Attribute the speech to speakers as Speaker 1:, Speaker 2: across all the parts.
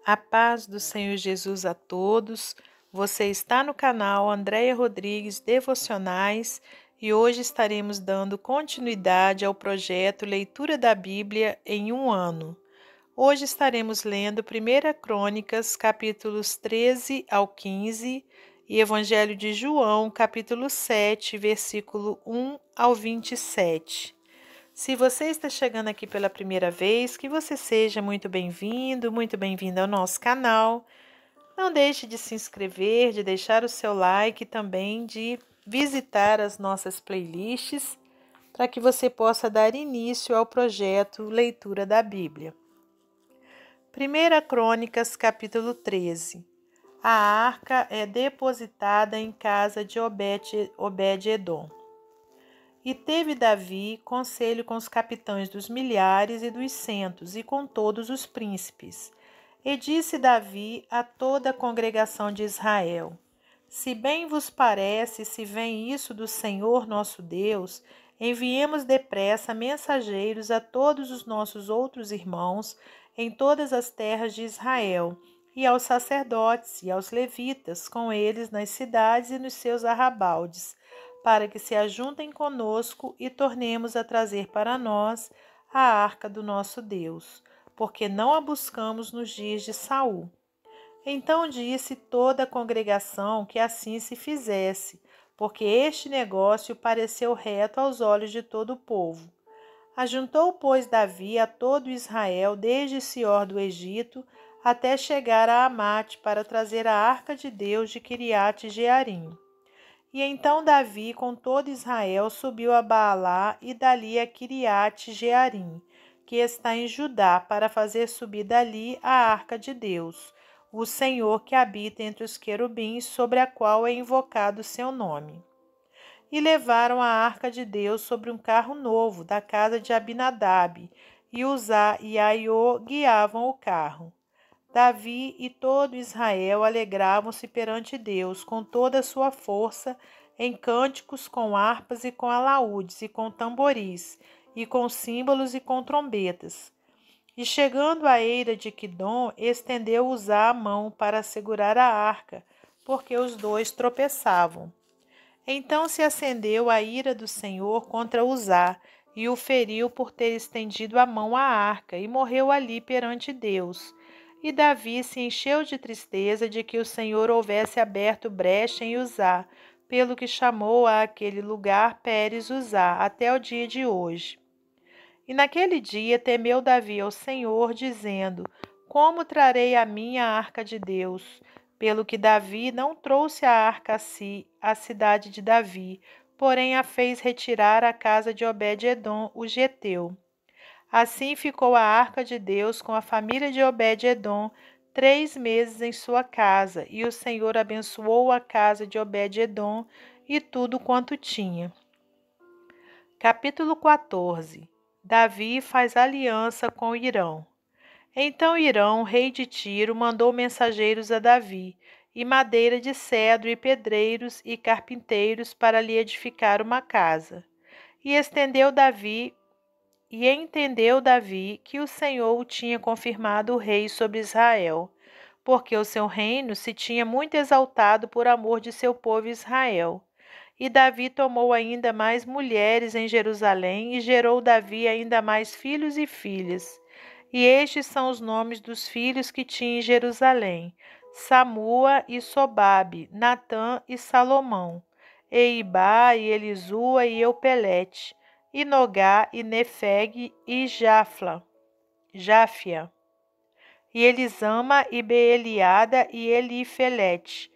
Speaker 1: A paz do Senhor Jesus a todos. Você está no canal Andréia Rodrigues Devocionais e hoje estaremos dando continuidade ao projeto Leitura da Bíblia em um ano. Hoje estaremos lendo 1 Crônicas, capítulos 13 ao 15 e Evangelho de João, capítulo 7, versículo 1 ao 27. Se você está chegando aqui pela primeira vez, que você seja muito bem-vindo, muito bem-vinda ao nosso canal. Não deixe de se inscrever, de deixar o seu like e também de visitar as nossas playlists para que você possa dar início ao projeto Leitura da Bíblia. 1 Crônicas, capítulo 13. A arca é depositada em casa de Obed-edom. E teve Davi conselho com os capitães dos milhares e dos centos, e com todos os príncipes. E disse Davi a toda a congregação de Israel: Se bem vos parece, se vem isso do Senhor nosso Deus, enviemos depressa mensageiros a todos os nossos outros irmãos em todas as terras de Israel, e aos sacerdotes e aos levitas, com eles nas cidades e nos seus arrabaldes, para que se ajuntem conosco e tornemos a trazer para nós a arca do nosso Deus, porque não a buscamos nos dias de Saul. Então disse toda a congregação que assim se fizesse, porque este negócio pareceu reto aos olhos de todo o povo. Ajuntou, pois, Davi a todo Israel, desde Sior do Egito até chegar a Amate, para trazer a arca de Deus de Quiriate-Jearim. E então Davi, com todo Israel, subiu a Baalá e dali a Quiriate-Jearim, que está em Judá, para fazer subir dali a arca de Deus, o Senhor que habita entre os querubins, sobre a qual é invocado o seu nome. E levaram a arca de Deus sobre um carro novo da casa de Abinadab, e Uzá e Aiô guiavam o carro. Davi e todo Israel alegravam-se perante Deus com toda a sua força, em cânticos, com harpas e com alaúdes, e com tamboris, e com símbolos e com trombetas. E chegando à eira de Quidom, estendeu Uzá a mão para segurar a arca, porque os dois tropeçavam. Então se acendeu a ira do Senhor contra Uzá, e o feriu por ter estendido a mão à arca, e morreu ali perante Deus. E Davi se encheu de tristeza de que o Senhor houvesse aberto brecha em Uzá, pelo que chamou a aquele lugar Pérez Uzá, até o dia de hoje. E naquele dia temeu Davi ao Senhor, dizendo: Como trarei a minha arca de Deus? Pelo que Davi não trouxe a arca a si, a cidade de Davi, porém a fez retirar à casa de Obed-edom, o geteu. Assim ficou a arca de Deus com a família de Obed-edom 3 meses em sua casa, e o Senhor abençoou a casa de Obed-edom e tudo quanto tinha. Capítulo 14. Davi faz aliança com Irão. Então Irão, rei de Tiro, mandou mensageiros a Davi, e madeira de cedro, e pedreiros e carpinteiros para lhe edificar uma casa. E entendeu Davi que o Senhor o tinha confirmado o rei sobre Israel, porque o seu reino se tinha muito exaltado por amor de seu povo Israel. E Davi tomou ainda mais mulheres em Jerusalém, e gerou Davi ainda mais filhos e filhas. E estes são os nomes dos filhos que tinha em Jerusalém: Samua e Sobabe, Natã e Salomão, Eibá e Elisua e Eupelete, e Nogá e Nefeg e Jáfia, e Elisama e Beeliada e Elifelete.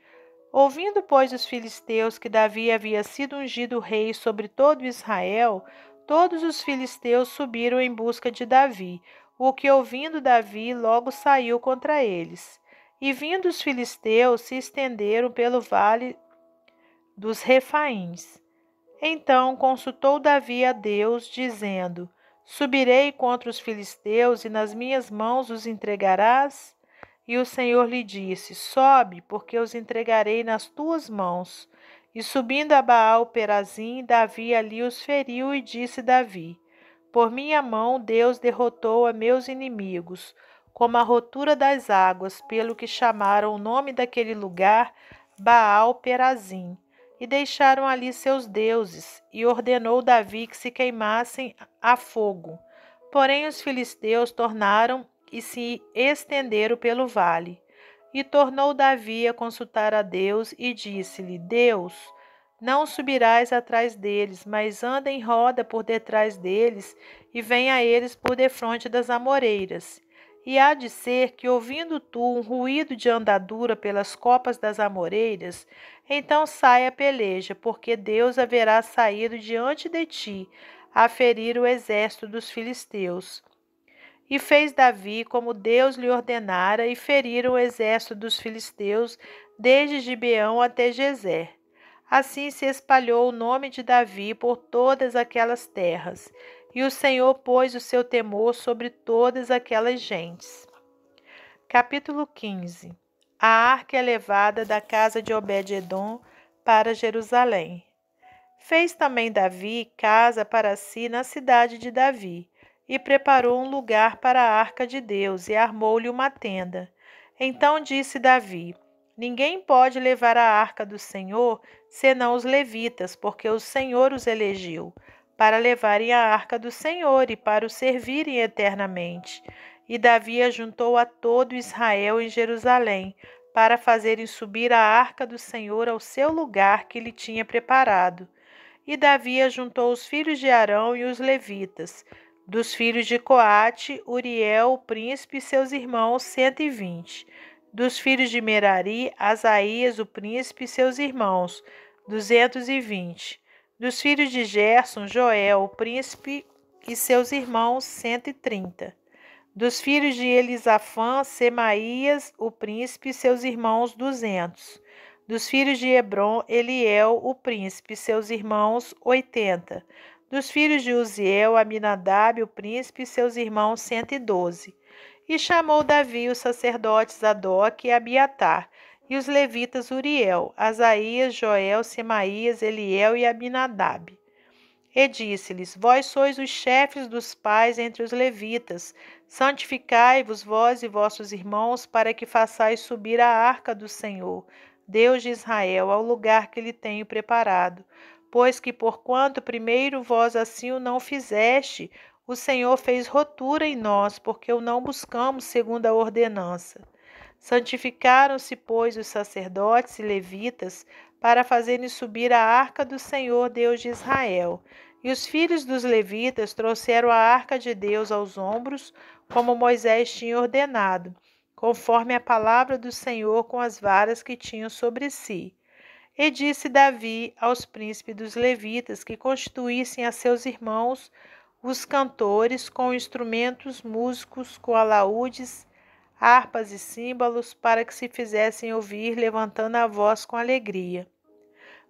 Speaker 1: Ouvindo, pois, os filisteus que Davi havia sido ungido rei sobre todo Israel, todos os filisteus subiram em busca de Davi, o que, ouvindo Davi, logo saiu contra eles. E vindo os filisteus, se estenderam pelo vale dos Refaíns. Então consultou Davi a Deus, dizendo: Subirei contra os filisteus, e nas minhas mãos os entregarás? E o Senhor lhe disse: Sobe, porque os entregarei nas tuas mãos. E subindo a Baal-Perazim, Davi ali os feriu, e disse Davi: Por minha mão Deus derrotou a meus inimigos. como a rotura das águas, pelo que chamaram o nome daquele lugar Baal-Perazim, e deixaram ali seus deuses, e ordenou Davi que se queimassem a fogo. Porém os filisteus tornaram e se estenderam pelo vale. E tornou Davi a consultar a Deus e disse-lhe: Deus, não subirás atrás deles, mas anda em roda por detrás deles e vem a eles por defronte das amoreiras. E há de ser que, ouvindo tu um ruído de andadura pelas copas das amoreiras, então saia a peleja, porque Deus haverá saído diante de ti, a ferir o exército dos filisteus. E fez Davi como Deus lhe ordenara, e feriram o exército dos filisteus, desde Gibeão até Gezer. Assim se espalhou o nome de Davi por todas aquelas terras, e o Senhor pôs o seu temor sobre todas aquelas gentes. Capítulo 15. A arca é levada da casa de Obed-edom para Jerusalém. Fez também Davi casa para si na cidade de Davi, e preparou um lugar para a arca de Deus, e armou-lhe uma tenda. Então disse Davi: Ninguém pode levar a arca do Senhor, senão os levitas, porque o Senhor os elegeu, para levarem a arca do Senhor e para o servirem eternamente. E Davi ajuntou a todo Israel em Jerusalém, para fazerem subir a arca do Senhor ao seu lugar que lhe tinha preparado. E Davi ajuntou os filhos de Arão e os levitas. Dos filhos de Coate, Uriel, o príncipe, e seus irmãos, 120. Dos filhos de Merari, Asaías, o príncipe, e seus irmãos, 220. Dos filhos de Gerson, Joel, o príncipe, e seus irmãos, 130. Dos filhos de Elisafã, Semaías, o príncipe, e seus irmãos, 200. Dos filhos de Hebron, Eliel, o príncipe, e seus irmãos, 80. Dos filhos de Uziel, Aminadab, o príncipe, e seus irmãos, 112. E chamou Davi os sacerdotes Zadoc e Abiatar, e os levitas Uriel, Asaías, Joel, Semaías, Eliel e Aminadab. E disse-lhes: Vós sois os chefes dos pais entre os levitas. Santificai-vos vós e vossos irmãos, para que façais subir a arca do Senhor, Deus de Israel, ao lugar que lhe tenho preparado. Pois que, porquanto primeiro vós assim o não fizeste, o Senhor fez rotura em nós, porque o não buscamos segundo a ordenança. Santificaram-se, pois, os sacerdotes e levitas, para fazerem subir a arca do Senhor, Deus de Israel. E os filhos dos levitas trouxeram a arca de Deus aos ombros, como Moisés tinha ordenado, conforme a palavra do Senhor com as varas que tinham sobre si. E disse Davi aos príncipes dos levitas que constituíssem a seus irmãos os cantores com instrumentos músicos, com alaúdes, harpas e símbolos, para que se fizessem ouvir, levantando a voz com alegria.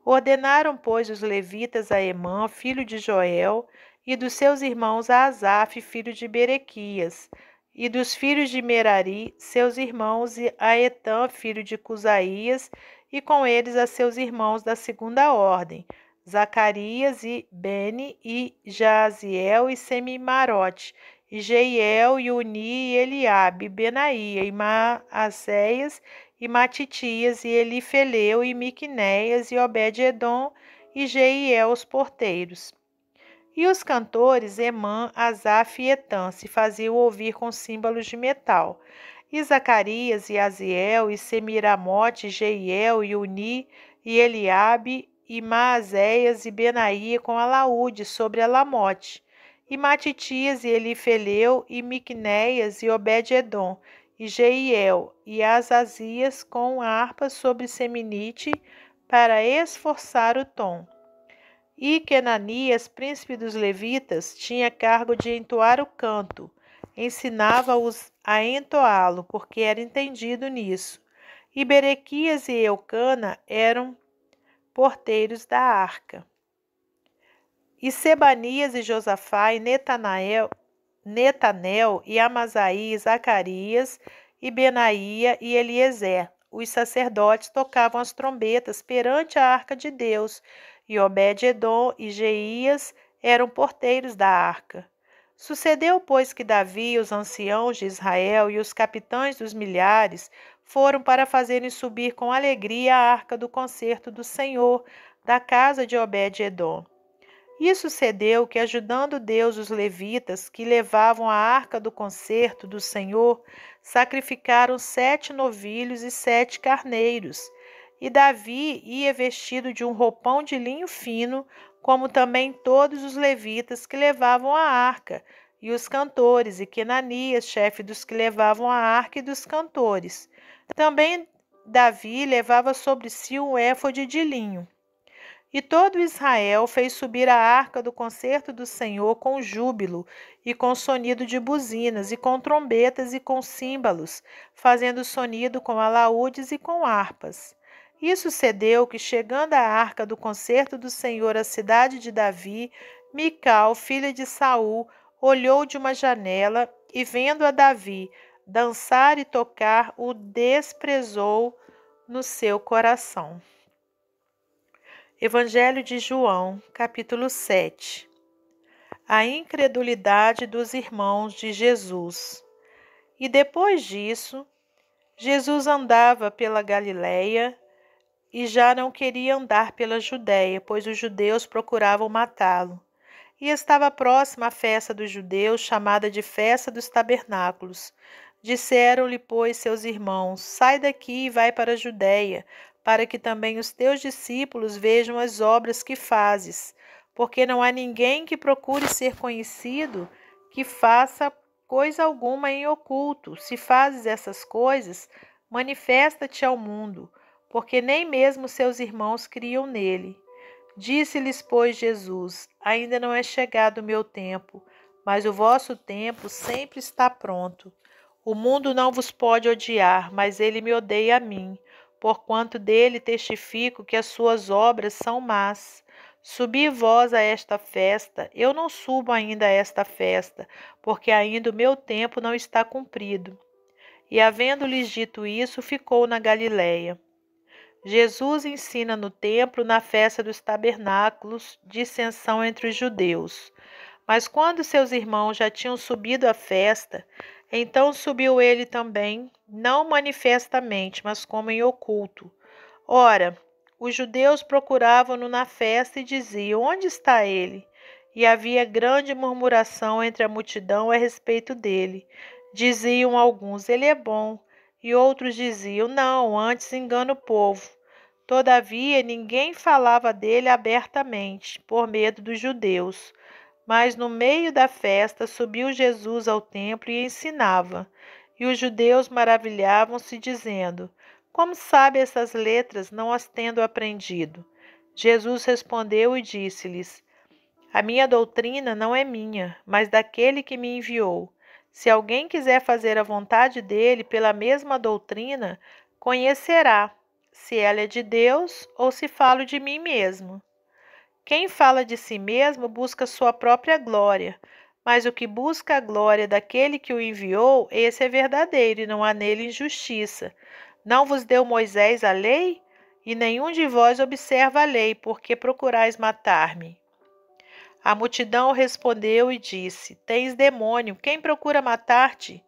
Speaker 1: Ordenaram, pois, os levitas a Emã, filho de Joel, e dos seus irmãos a Asaf, filho de Berequias, e dos filhos de Merari, seus irmãos, a Etã, filho de Cusaías, e com eles a seus irmãos da segunda ordem, Zacarias e Beni, e Jaziel e Semimarote, e Jeiel, e Uni, e Eliabe, e Benaía, e Maacéias, e Matitias, e Elifeleu, e Miqunéias, e Obed-edom, e Jeiel, os porteiros. E os cantores Emã, Asaf e Etã se faziam ouvir com símbolos de metal. E Zacarias, e Aziel, e Semiramote, e Jeiel, e Uni, e Eliabe, e Maazéias, e Benaía com alaúde sobre Alamote. E Matitias, e Elifeleu, e Miqunéias, e Obed-edom, e Jeiel, e Azazias com harpa sobre Seminite, para esforçar o tom. E Quenanias, príncipe dos levitas, tinha cargo de entoar o canto, ensinava-os a entoá-lo, porque era entendido nisso. E Berequias e Eucana eram porteiros da arca. E Sebanias e Josafá e Netanel e Amasaí e Zacarias e Benaía e Eliezer, os sacerdotes, tocavam as trombetas perante a arca de Deus, e Obed-edom e Jeías eram porteiros da arca. Sucedeu, pois, que Davi, os anciãos de Israel e os capitães dos milhares foram para fazerem subir com alegria a arca do concerto do Senhor da casa de Obed-edom. E sucedeu que, ajudando Deus os levitas que levavam a arca do concerto do Senhor, sacrificaram 7 novilhos e 7 carneiros. E Davi ia vestido de um roupão de linho fino, como também todos os levitas que levavam a arca, e os cantores, e Quenanias, chefe dos que levavam a arca e dos cantores. Também Davi levava sobre si um éfode de linho. E todo Israel fez subir a arca do concerto do Senhor com júbilo, e com sonido de buzinas, e com trombetas, e com símbalos, fazendo sonido com alaúdes e com harpas. E sucedeu que, chegando a arca do concerto do Senhor à cidade de Davi, Mical, filha de Saul, olhou de uma janela, e vendo a Davi dançar e tocar, o desprezou no seu coração. Evangelho de João, capítulo 7. A incredulidade dos irmãos de Jesus. E depois disso, Jesus andava pela Galiléia e já não queria andar pela Judéia, pois os judeus procuravam matá-lo. E estava próxima a festa dos judeus, chamada de Festa dos Tabernáculos. Disseram-lhe, pois, seus irmãos: sai daqui e vai para a Judéia, para que também os teus discípulos vejam as obras que fazes, porque não há ninguém que procure ser conhecido que faça coisa alguma em oculto. Se fazes essas coisas, manifesta-te ao mundo, porque nem mesmo seus irmãos criam nele. Disse-lhes, pois, Jesus: ainda não é chegado o meu tempo, mas o vosso tempo sempre está pronto. O mundo não vos pode odiar, mas ele me odeia a mim, porquanto dele testifico que as suas obras são más. Subi vós a esta festa, eu não subo ainda a esta festa, porque ainda o meu tempo não está cumprido. E havendo-lhes dito isso, ficou na Galiléia. Jesus ensina no templo na festa dos tabernáculos, dissensão entre os judeus. Mas quando seus irmãos já tinham subido à festa, então subiu ele também, não manifestamente, mas como em oculto. Ora, os judeus procuravam-no na festa e diziam: onde está ele? E havia grande murmuração entre a multidão a respeito dele. Diziam alguns: ele é bom, e outros diziam: não, antes engana o povo. Todavia, ninguém falava dele abertamente, por medo dos judeus. Mas no meio da festa subiu Jesus ao templo e ensinava. E os judeus maravilhavam-se, dizendo: como sabe essas letras, não as tendo aprendido? Jesus respondeu e disse-lhes: a minha doutrina não é minha, mas daquele que me enviou. Se alguém quiser fazer a vontade dele pela mesma doutrina, conhecerá se ela é de Deus ou se falo de mim mesmo. Quem fala de si mesmo busca sua própria glória, mas o que busca a glória daquele que o enviou, esse é verdadeiro e não há nele injustiça. Não vos deu Moisés a lei? E nenhum de vós observa a lei, porque procurais matar-me. A multidão respondeu e disse: tens demônio, quem procura matar-te?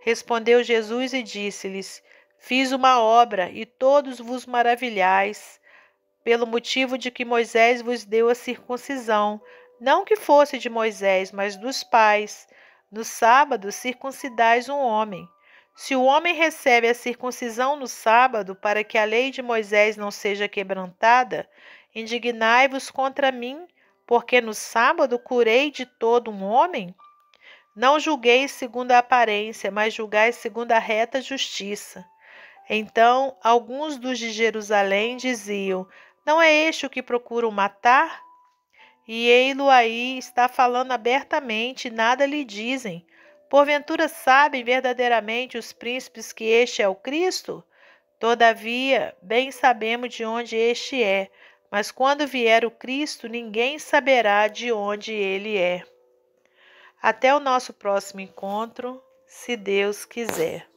Speaker 1: Respondeu Jesus e disse-lhes: fiz uma obra e todos vos maravilhais, pelo motivo de que Moisés vos deu a circuncisão, não que fosse de Moisés, mas dos pais. No sábado circuncidais um homem. Se o homem recebe a circuncisão no sábado, para que a lei de Moisés não seja quebrantada, indignai-vos contra mim, porque no sábado curei de todo um homem? Não julgueis segundo a aparência, mas julgai segundo a reta justiça. Então, alguns dos de Jerusalém diziam: não é este o que procuram matar? E ei-lo aí, está falando abertamente, e nada lhe dizem. Porventura sabem verdadeiramente os príncipes que este é o Cristo? Todavia, bem sabemos de onde este é, mas quando vier o Cristo, ninguém saberá de onde ele é. Até o nosso próximo encontro, se Deus quiser.